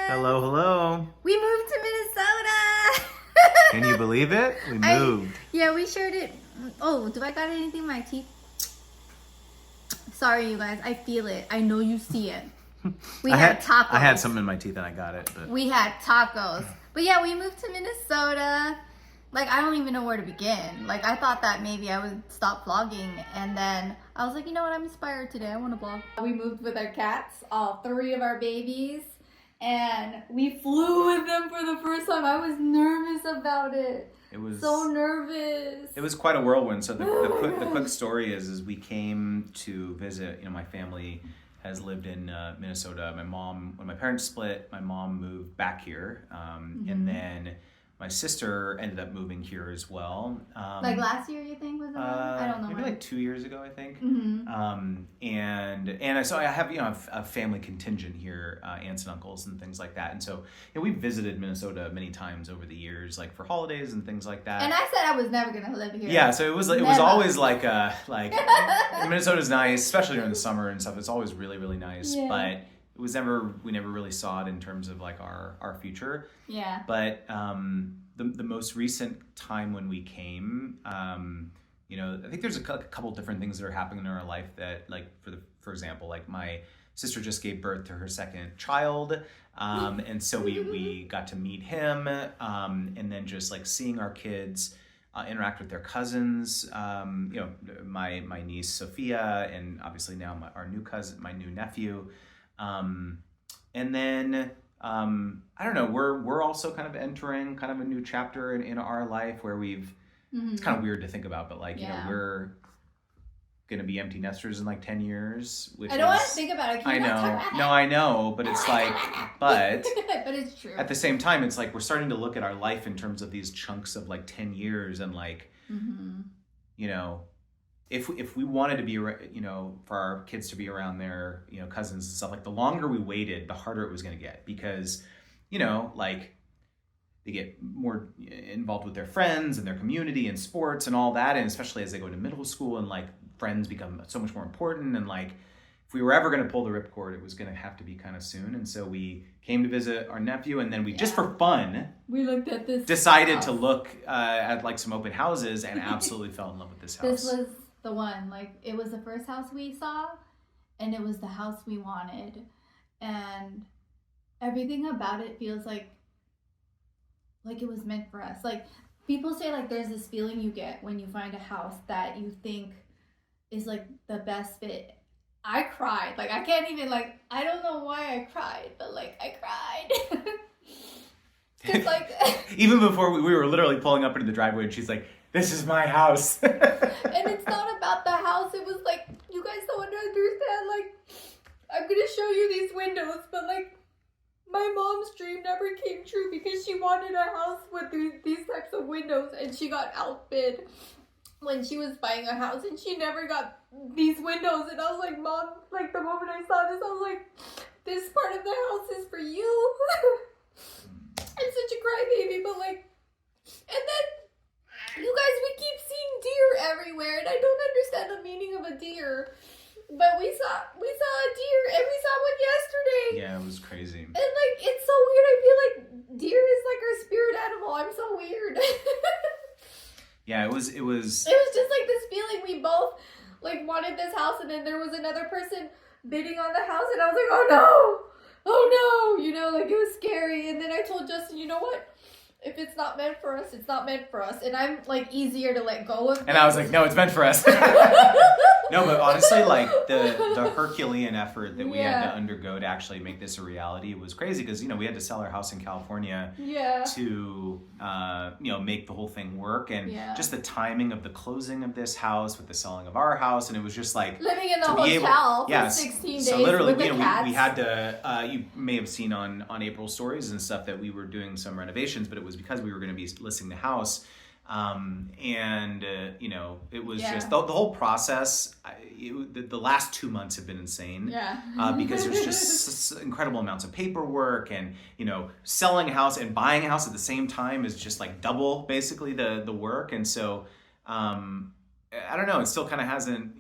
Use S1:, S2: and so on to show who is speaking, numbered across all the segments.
S1: Hello, hello.
S2: We moved to Minnesota.
S1: Can you believe it? We moved.
S2: Yeah, we shared it. Oh, do I got anything in my teeth? Sorry, you guys. I feel it. I know you see it. We had tacos.
S1: I had something in my teeth and I got it. But
S2: We had tacos. But yeah, we moved to Minnesota. Like, I don't even know where to begin. Like, I thought that maybe I would stop vlogging. And then I was like, you know what? I'm inspired today. I want to vlog. We moved with our cats, all 3 of our babies. And we flew with them for the first time. I was nervous about it.
S1: it was
S2: So nervous.
S1: It was quite a whirlwind. So the quick story is we came to visit. You know, my family has lived in Minnesota. When my parents split, my mom moved back here, and then my sister ended up moving here as well.
S2: Like last year, you think was it? I don't know.
S1: Maybe like 2 years ago, I think.
S2: Mm-hmm.
S1: So I have a family contingent here, aunts and uncles and things like that. And so we've visited Minnesota many times over the years, like for holidays and things like that.
S2: And I said I was never gonna live here.
S1: Yeah, so it was
S2: Never.
S1: always like Minnesota's nice, especially during the summer and stuff. It's always really, really nice.
S2: Yeah.
S1: But we never really saw it in terms of like our future.
S2: Yeah.
S1: But the most recent time when we came, I think there's a couple different things that are happening in our life that, like, for example, like my sister just gave birth to her second child, and so we got to meet him, and then just like seeing our kids interact with their cousins, my niece Sophia, and obviously now our new cousin, my new nephew, and then. I don't know. We're also kind of entering kind of a new chapter in our life where it's kind of weird to think about, but like, we're going to be empty nesters in like 10 years. Which
S2: I don't want to think about it.
S1: I know. No, I know, but it's like, but
S2: but it's true.
S1: at the same time, it's like we're starting to look at our life in terms of these chunks of like 10 years and like, if we wanted to be, for our kids to be around their, cousins and stuff, like the longer we waited, the harder it was going to get because, like they get more involved with their friends and their community and sports and all that. And especially as they go to middle school and like friends become so much more important. And like, if we were ever going to pull the ripcord, it was going to have to be kind of soon. And so we came to visit our nephew and then we just for fun,
S2: we looked at this
S1: decided
S2: house.
S1: to look at like some open houses and absolutely fell in love with this house.
S2: This was the one. Like, it was the first house we saw and it was the house we wanted. And everything about it feels like it was meant for us. Like, people say like there's this feeling you get when you find a house that you think is like the best fit. I cried. Like, I can't even, like, I don't know why I cried, but like I cried. Cause like
S1: even before we were literally pulling up into the driveway and she's like, this is my house.
S2: And it's not about the house. It was like, you guys don't understand. Like, I'm gonna show you these windows, but like, my mom's dream never came true because she wanted a house with these types of windows, and she got outbid when she was buying a house, and she never got these windows. And I was like, Mom, like the moment I saw this, I was like, this part of the house is for you. I'm such a crybaby, but like, and then. You guys, we keep seeing deer everywhere, and I don't understand the meaning of a deer. But we saw a deer, and we saw one yesterday.
S1: Yeah, it was crazy.
S2: And like, it's so weird. I feel like deer is like our spirit animal. I'm so weird.
S1: Yeah, it was.
S2: It was just like this feeling. We both like wanted this house, and then there was another person bidding on the house, and I was like, oh no, like it was scary. And then I told Justin, you know what? If it's not meant for us, it's not meant for us. And I'm like easier to let go of.
S1: And I was like, no, it's meant for us. No, but honestly, like the Herculean effort that we had to undergo to actually make this a reality was crazy because, we had to sell our house in California to, make the whole thing work. And just the timing of the closing of this house with the selling of our house. And it was just like
S2: living in the hotel for 16 days.
S1: So literally,
S2: with the cats.
S1: we had to, you may have seen on April's stories and stuff that we were doing some renovations, but it was because we were going to be listing the house. It was just the whole process. The last 2 months have been insane. Because there's just incredible amounts of paperwork and, selling a house and buying a house at the same time is just like double basically the work. And so, I don't know. It still kind of hasn't,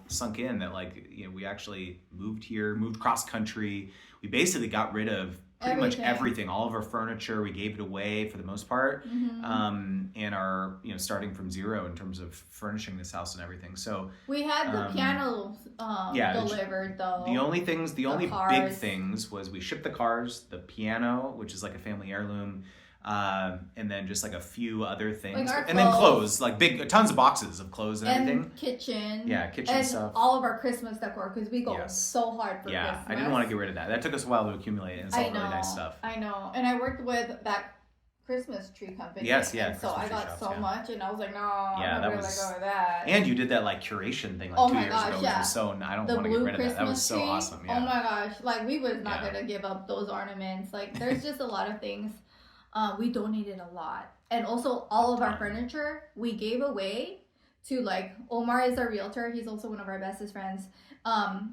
S1: sunk in that like, we actually moved cross country. We basically got rid of pretty much everything. All of our furniture, we gave it away for the most part, and are starting from zero in terms of furnishing this house and everything. So
S2: we had the piano delivered though.
S1: The only big things was we shipped the cars, the piano, which is like a family heirloom. And then just like a few other things, and then clothes, like tons of boxes of clothes and everything.
S2: Kitchen
S1: and
S2: stuff. All of our Christmas decor because we go so hard for Christmas.
S1: I didn't want to get rid of that. That took us a while to accumulate, and it's all really nice stuff.
S2: I know, and I worked with that Christmas tree company.
S1: And
S2: so I got so much, and I was like, no, I'm not gonna let go of that.
S1: And you did that like curation thing like 2 years ago, which was so. I don't want to get rid of that. That was so awesome. Yeah.
S2: Oh my gosh, like we was not gonna give up those ornaments. Like there's just a lot of things. We donated a lot. And also all of our furniture we gave away to like Omar is our realtor. He's also one of our bestest friends.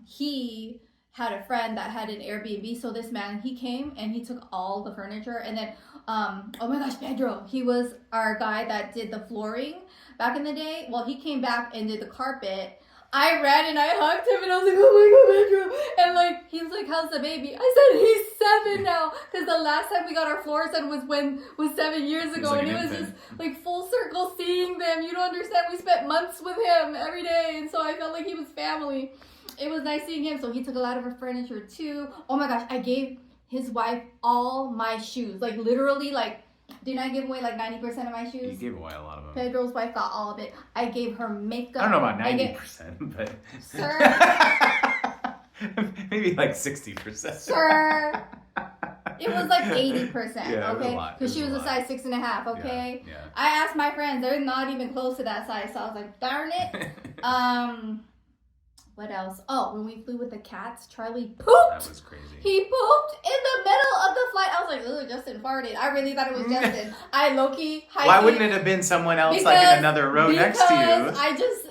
S2: He had a friend that had an Airbnb. So this man, he came and he took all the furniture. And then, oh my gosh, Pedro, he was our guy that did the flooring back in the day. Well, he came back and did the carpet. I ran and I hugged him and I was like, oh my God, Pedro. And like, he was like, how's the baby? I said, he's 7 now. Because the last time we got our floors done was 7 years ago. And it was just like full circle seeing them. You don't understand. We spent months with him every day. And so I felt like he was family. It was nice seeing him. So he took a lot of her furniture too. Oh my gosh, I gave his wife all my shoes. Like literally didn't I give away like 90% of my shoes?
S1: You gave away a lot of them.
S2: Pedro's wife got all of it. I gave her makeup.
S1: I don't know about 90%, but...
S2: Sir.
S1: Maybe like 60%.
S2: Sir. It was like 80%,
S1: yeah,
S2: okay? Because she was a size 6.5, okay?
S1: Yeah.
S2: I asked my friends, they're not even close to that size, so I was like, darn it. What else? Oh, when we flew with the cats, Charlie pooped.
S1: That was crazy.
S2: He pooped in the middle of the flight. I was like, ooh, Justin farted. I really thought it was Justin. I low-key,
S1: Why wouldn't it have been someone else like in another row next to you?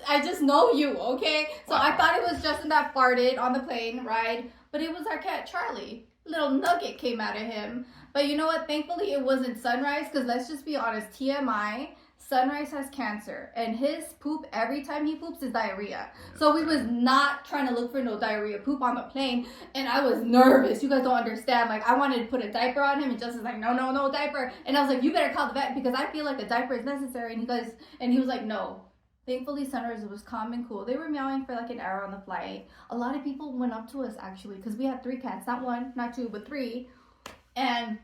S2: I just know you, okay? So I thought it was Justin that farted on the plane ride, but it was our cat, Charlie. Little nugget came out of him. But you know what? Thankfully, it wasn't Sunrise, because let's just be honest, TMI, Sunrise has cancer, and his poop, every time he poops, is diarrhea. So we was not trying to look for no diarrhea poop on the plane, and I was nervous. You guys don't understand. Like, I wanted to put a diaper on him, and Justin's like, no diaper. And I was like, you better call the vet, because I feel like a diaper is necessary. And he was like, no. Thankfully, Sunrise was calm and cool. They were meowing for like an hour on the flight. A lot of people went up to us, actually, because we had 3 cats. Not 1, not 2, but 3. And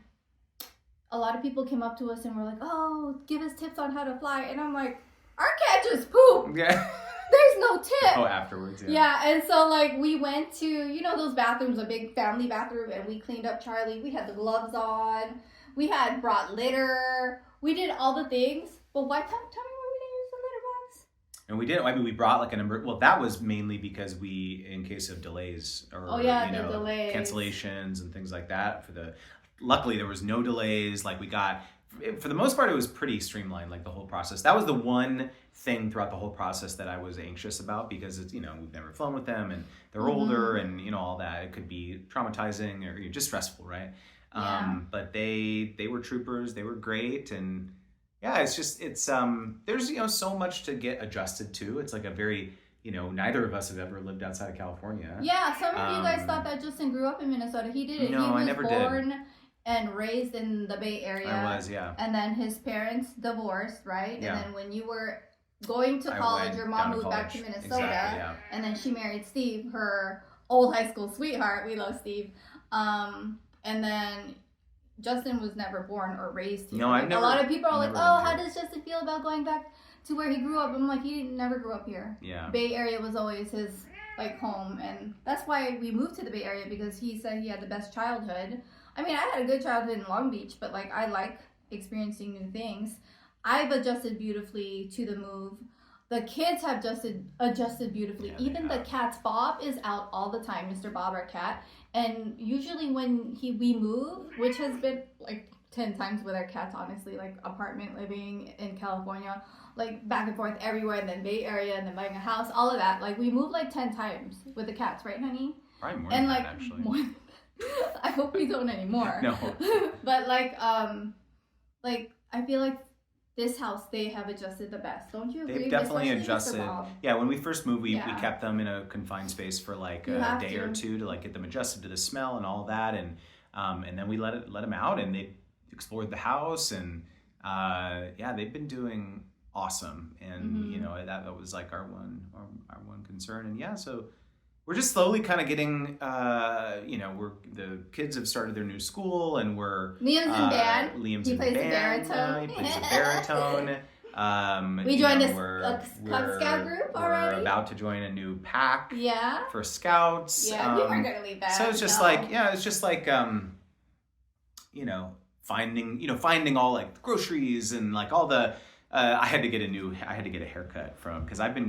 S2: a lot of people came up to us and were like, oh, give us tips on how to fly. And I'm like, our cat just pooped.
S1: Yeah.
S2: There's no tip.
S1: Oh, afterwards, yeah.
S2: Yeah, and so like we went to, those bathrooms, a big family bathroom, and we cleaned up Charlie. We had the gloves on. We had brought litter. We did all the things. But why? Tell me why we didn't use the litter box.
S1: And we did. I mean, we brought like a number. Well, that was mainly because in case of delays or
S2: delays,
S1: cancellations and things like that. Luckily, there was no delays. Like we got, for the most part, it was pretty streamlined. Like the whole process. That was the one thing throughout the whole process that I was anxious about because it's we've never flown with them and they're older and all that. It could be traumatizing or just stressful, right?
S2: Yeah.
S1: But they were troopers. They were great and. Yeah, there's so much to get adjusted to. It's like a very, neither of us have ever lived outside of California.
S2: Yeah, some of you guys thought that Justin grew up in Minnesota. He didn't.
S1: No,
S2: I
S1: never did.
S2: He was born and raised in the Bay Area.
S1: I was, yeah.
S2: And then his parents divorced, right?
S1: Yeah.
S2: And then when you were going to college, your mom moved back to Minnesota.
S1: Exactly, yeah.
S2: And then she married Steve, her old high school sweetheart. We love Steve. And then Justin was never born or raised here.
S1: No, I've never.
S2: A lot of people are like,
S1: never
S2: oh, how does Justin feel about going back to where he grew up? I'm like, he never grew up here.
S1: Yeah.
S2: Bay Area was always his home, and that's why we moved to the Bay Area because he said he had the best childhood. I mean, I had a good childhood in Long Beach, but I like experiencing new things. I've adjusted beautifully to the move. The kids have adjusted beautifully.
S1: Yeah,
S2: even the cats, Bob is out all the time, Mr. Bob, our cat. And usually when we move, which has been 10 times with our cats, honestly, apartment living in California, back and forth everywhere, and then Bay Area, and then buying a house, all of that. We move 10 times with the cats, right, honey?
S1: Probably more than that, actually.
S2: More than I hope we don't anymore.
S1: No.
S2: But I feel like this house, they have adjusted the best. Don't you agree?
S1: They've definitely
S2: Especially
S1: adjusted. Yeah, when we first moved, we kept them in a confined space for a day or two to get them adjusted to the smell and all that. And And then we let them out, and they explored the house, and they've been doing awesome. And that was like our one concern. And so we're just slowly kind of getting, the kids have started their new school, and we're
S2: Liam's in band.
S1: Liam's
S2: He
S1: in
S2: plays the
S1: band.
S2: baritone.
S1: He plays the baritone.
S2: We joined a Cub Scout group already.
S1: We're about to join a new pack.
S2: Yeah.
S1: For Scouts.
S2: Yeah, we weren't gonna leave that.
S1: So it's just finding all like the groceries and like all the. I had to get a haircut because I've been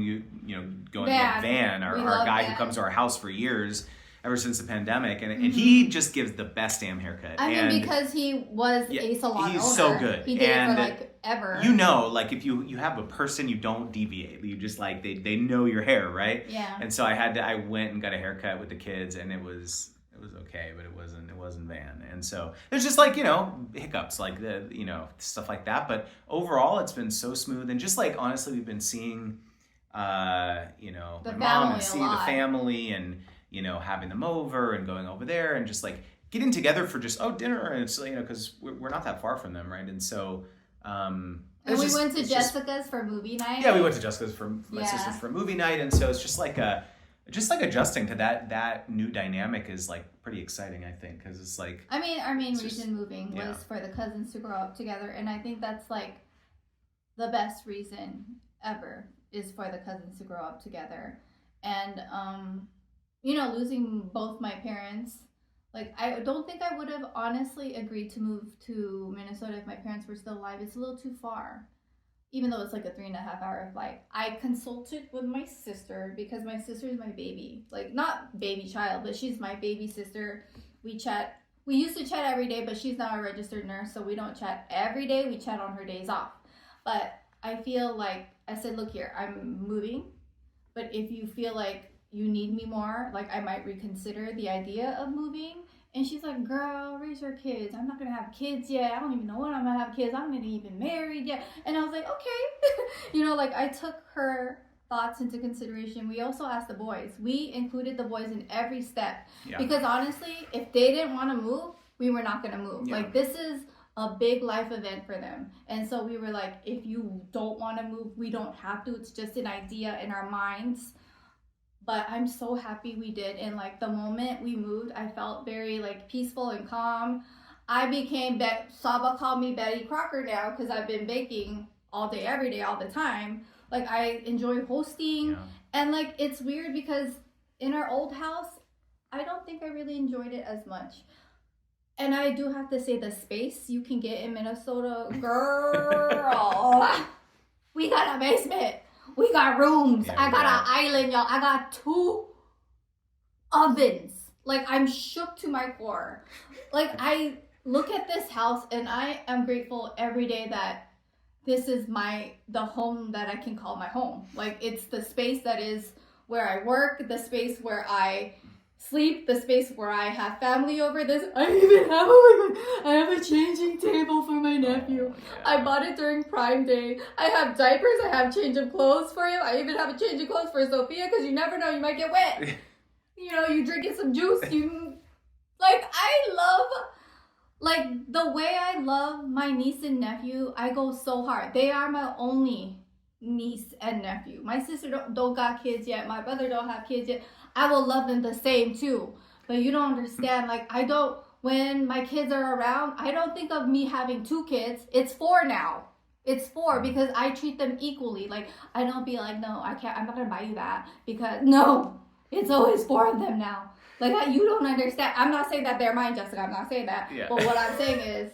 S1: going with Van, our guy who comes to our house for years, ever since the pandemic, and he just gives the best damn haircut.
S2: I mean, because he was a salon owner.
S1: He's so good.
S2: He did it for like ever.
S1: Like if you have a person, you don't deviate. You just like they know your hair, right?
S2: Yeah.
S1: And so I went and got a haircut with the kids, and it was okay, but it wasn't Van. And so there's just like hiccups, like the stuff like that. But overall, it's been so smooth, and just like honestly, we've been seeing my mom and seeing the family, and having them over and going over there, and just like getting together for just dinner, and it's because we're not that far from them, right? And so
S2: and we went to Jessica's for movie night.
S1: Yeah, we went to Jessica's for my sister's for movie night, and so it's just like adjusting to that new dynamic is like pretty exciting, I think, because it's like.
S2: I mean, our main reason moving was for the cousins to grow up together, and I think that's like the best reason ever is for the cousins to grow up together, and losing both my parents. Like, I don't think I would have honestly agreed to move to Minnesota if my parents were still alive. It's a little too far. Even though it's like a 3.5-hour flight. I consulted with my sister because my sister is my baby. Like, not baby child, but she's my baby sister. We chat. We used to chat every day, but she's now a registered nurse, so we don't chat every day. We chat on her days off. But I feel like, I said, look here, I'm moving. But if you feel like you need me more, like I might reconsider the idea of moving. And she's like, girl, raise your kids. I'm not going to have kids yet. I don't even know when I'm going to have kids. I'm not even married yet. And I was like, okay. I took her thoughts into consideration. We also asked the boys. We included the boys in every step. Yeah. Because honestly, if they didn't want to move, we were not going to move. Yeah. Like, this is a big life event for them. And so we were like, if you don't want to move, we don't have to. It's just an idea in our minds. But I'm so happy we did. And like the moment we moved, I felt very like peaceful and calm. I became, Saba called me Betty Crocker now because I've been baking all day, every day, all the time. Like I enjoy hosting. Yeah. And like it's weird because in our old house, I don't think I really enjoyed it as much. And I do have to say the space you can get in Minnesota, girl, we got a basement. We got rooms. Yeah, I got an island, y'all. I got 2 ovens. Like, I'm shook to my core. Like, I look at this house, and I am grateful every day that this is the home that I can call my home. Like, it's the space that is where I work, the space where I sleep, the space where I have family over. I have a changing table for my nephew. I bought it during Prime Day. I have diapers, I have change of clothes for him. I even have a change of clothes for Sophia because you never know, you might get wet. You drinking some juice, I love, the way I love my niece and nephew, I go so hard. They are my only niece and nephew. My sister don't got kids yet. My brother don't have kids yet. I will love them the same too. But you don't understand. When my kids are around, I don't think of me having 2 kids. It's 4 now. It's 4 because I treat them equally. Like, I don't be like, no, I can't, I'm not going to buy you that. Because, no, it's always 4 of them now. You don't understand. I'm not saying that they're mine, Jessica. I'm not saying that. Yeah. But what I'm saying is,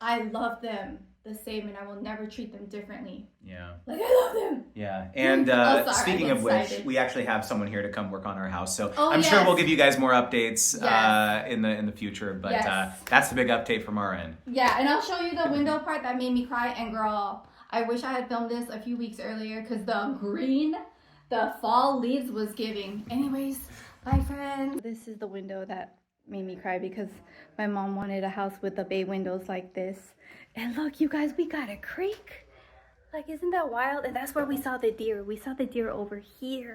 S2: I love them the same, and I will never treat them differently.
S1: Yeah.
S2: I love them.
S1: Yeah. And speaking of which, we actually have someone here to come work on our house. So I'm sure we'll give you guys more updates in the future. But that's the big update from our end. Yeah, and I'll show you the window part that made me cry. And girl, I wish I had filmed this a few weeks earlier because the fall leaves was giving. Anyways, bye friend. This is the window that made me cry because my mom wanted a house with the bay windows like this. And look, you guys, we got a creek. Isn't that wild? And that's where we saw the deer. We saw the deer over here.